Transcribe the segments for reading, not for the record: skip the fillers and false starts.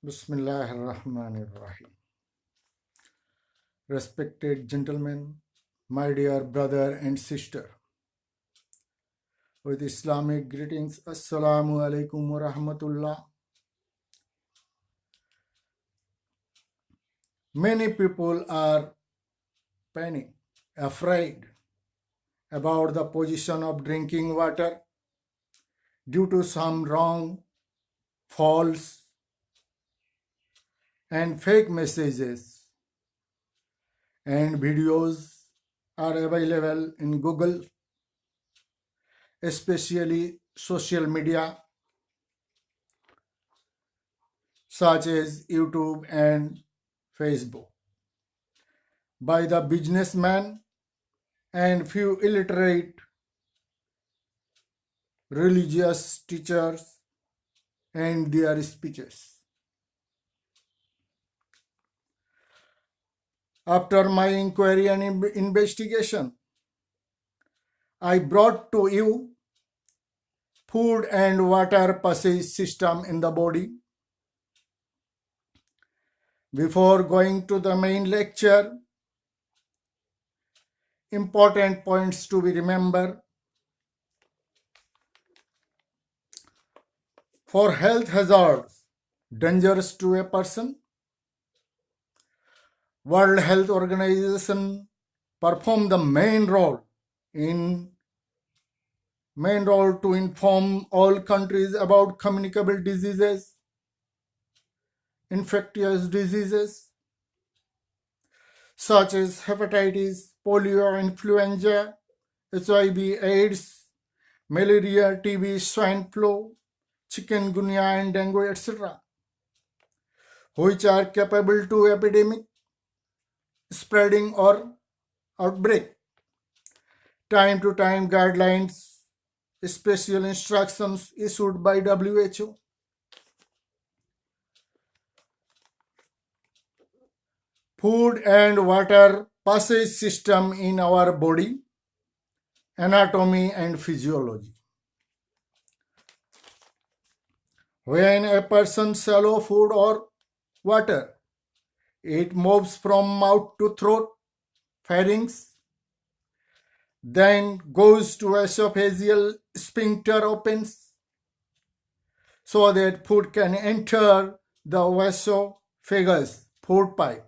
Bismillahirrahmanirrahim. Respected gentlemen, my dear brother and sister, with Islamic greetings, Assalamu alaikum wa rahmatullah. Many people are panic, afraid about the position of drinking water due to some wrong, false, and fake messages and videos are available in Google, especially social media such as YouTube and Facebook, by the businessman and few illiterate religious teachers and their speeches. After my inquiry and investigation, I brought to you food and water passage system in the body. Before going to the main lecture, important points to be remembered. For health hazards dangerous to a person, World Health Organization perform the main role to inform all countries about communicable diseases, infectious diseases such as hepatitis, polio, influenza, HIV, AIDS, malaria, TB, swine flu, chikungunya and dengue, etc., which are capable to epidemic spreading or outbreak. Time to time guidelines, special instructions issued by WHO. Food and water passage system in our body, anatomy and physiology. When a person swallows food or water, it moves from mouth to throat, pharynx, then goes to esophageal sphincter opens so that food can enter the esophagus, food pipe,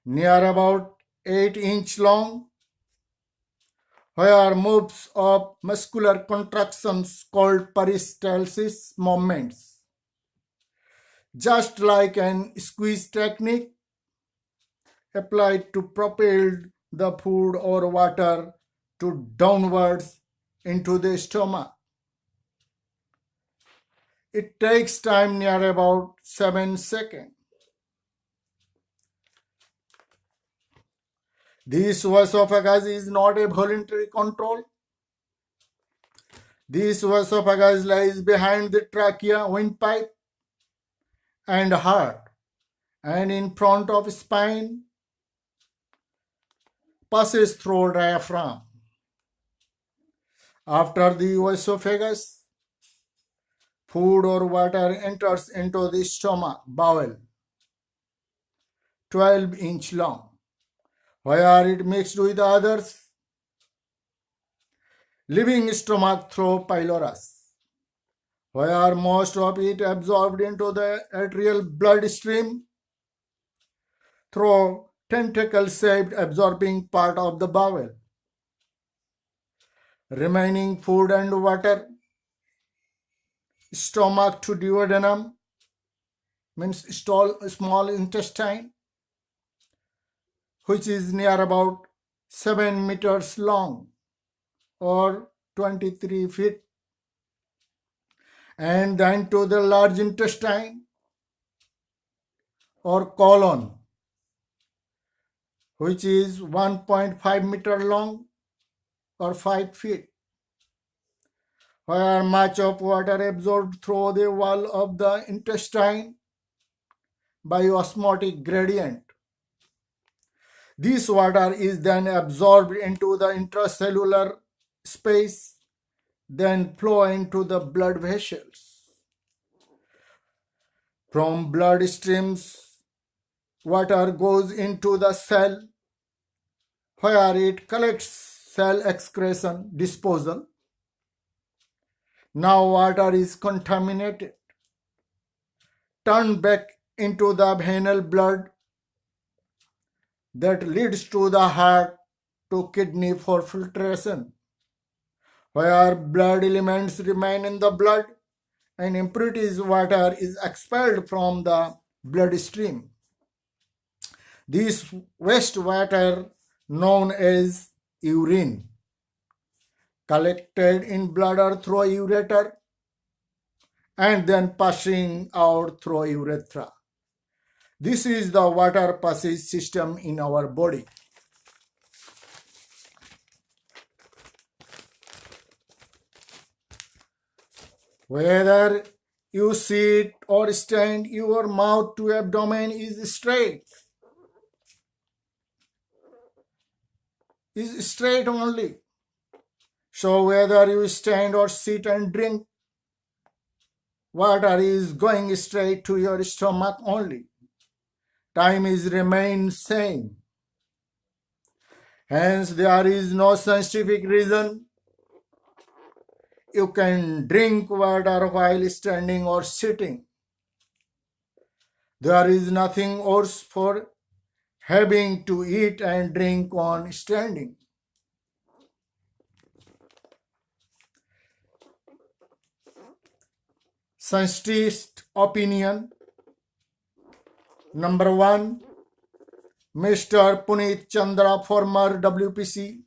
near about 8-inch long, where moves of muscular contractions called peristalsis movements. Just like an squeeze technique applied to propel the food or water to downwards into the stomach. It takes time near about 7 seconds. This esophagus is not a voluntary control. This esophagus lies behind the trachea, windpipe, and heart, and in front of spine, passes through diaphragm. After the esophagus, food or water enters into the stomach, bowel, 12-inch long, where it mixed with others, leaving stomach through pylorus, where most of it absorbed into the arterial bloodstream through tentacle-shaped absorbing part of the bowel. Remaining food and water, stomach to duodenum, means small intestine, which is near about 7 meters long or 23 feet, and then to the large intestine or colon, which is 1.5 meter long or 5 feet, where much of water absorbed through the wall of the intestine by osmotic gradient. This water is then absorbed into the intracellular space, then flow into the blood vessels. From blood streams, water goes into the cell where it collects cell excretion disposal. Now water is contaminated, turned back into the venal blood that leads to the heart to kidney for filtration, where blood elements remain in the blood and impurities water is expelled from the bloodstream. This wastewater, known as urine, collected in bladder through ureter and then passing out through urethra. This is the water passage system in our body. Whether you sit or stand, your mouth to abdomen is straight. Is straight only. So whether you stand or sit and drink, water is going straight to your stomach only. Time is remain same. Hence there is no scientific reason you can drink water while standing or sitting. There is nothing worse for having to eat and drink on standing. Scientist opinion. Number 1, Mr. Puneet Chandra, former WPC,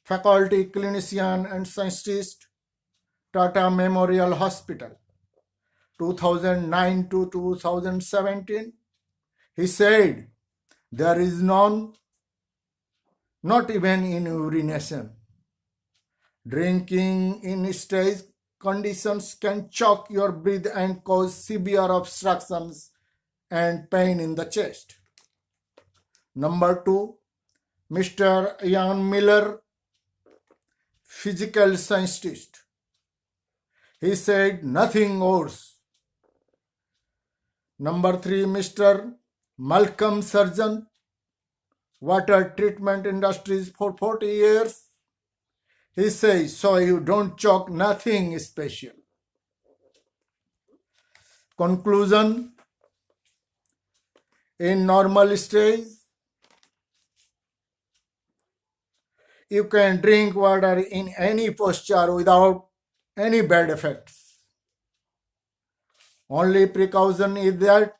faculty clinician and scientist, Tata Memorial Hospital, 2009 to 2017. He said, there is none, not even in urination. Drinking in stage conditions can choke your breath and cause severe obstructions and pain in the chest. Number 2, Mr. Ian Miller, physical scientist. He said nothing worse. Number 3, Mr. Malcolm Surgeon, water treatment industries for 40 years. He says, so you don't choke, nothing special. Conclusion. In normal stage, you can drink water in any posture without any bad effects. Only precaution is that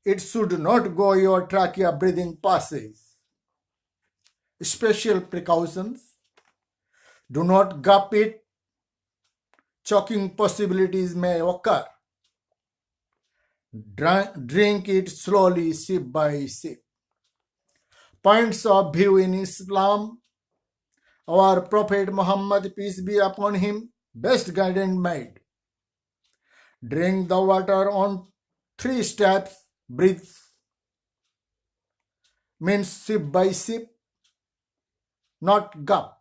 it should not go your trachea breathing passage. Special precautions. Do not gulp it. Choking possibilities may occur. Drink it slowly, sip by sip. Points of view in Islam. Our Prophet Muhammad, peace be upon him, best guidance made. Drink the water on 3 steps, breaths. Means sip by sip, not gulp.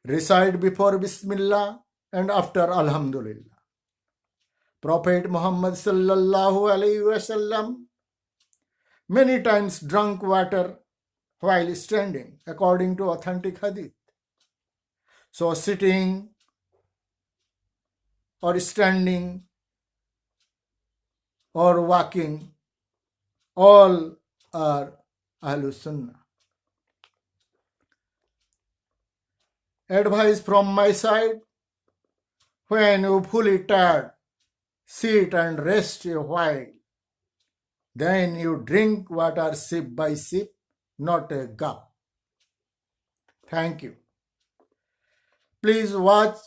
Recite before Bismillah and after Alhamdulillah. Prophet Muhammad sallallahu alaihi wasallam many times drank water while standing, according to authentic hadith. So sitting or standing or walking, all are Ahlus Sunnah. Advice from my side, when you fully tired, sit and rest a while. Then you drink water sip by sip, not a gulp. Thank you. Please watch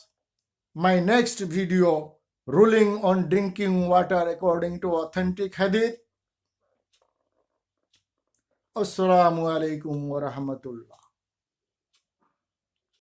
my next video, ruling on drinking water according to authentic hadith. Assalamu alaikum wa rahmatullah.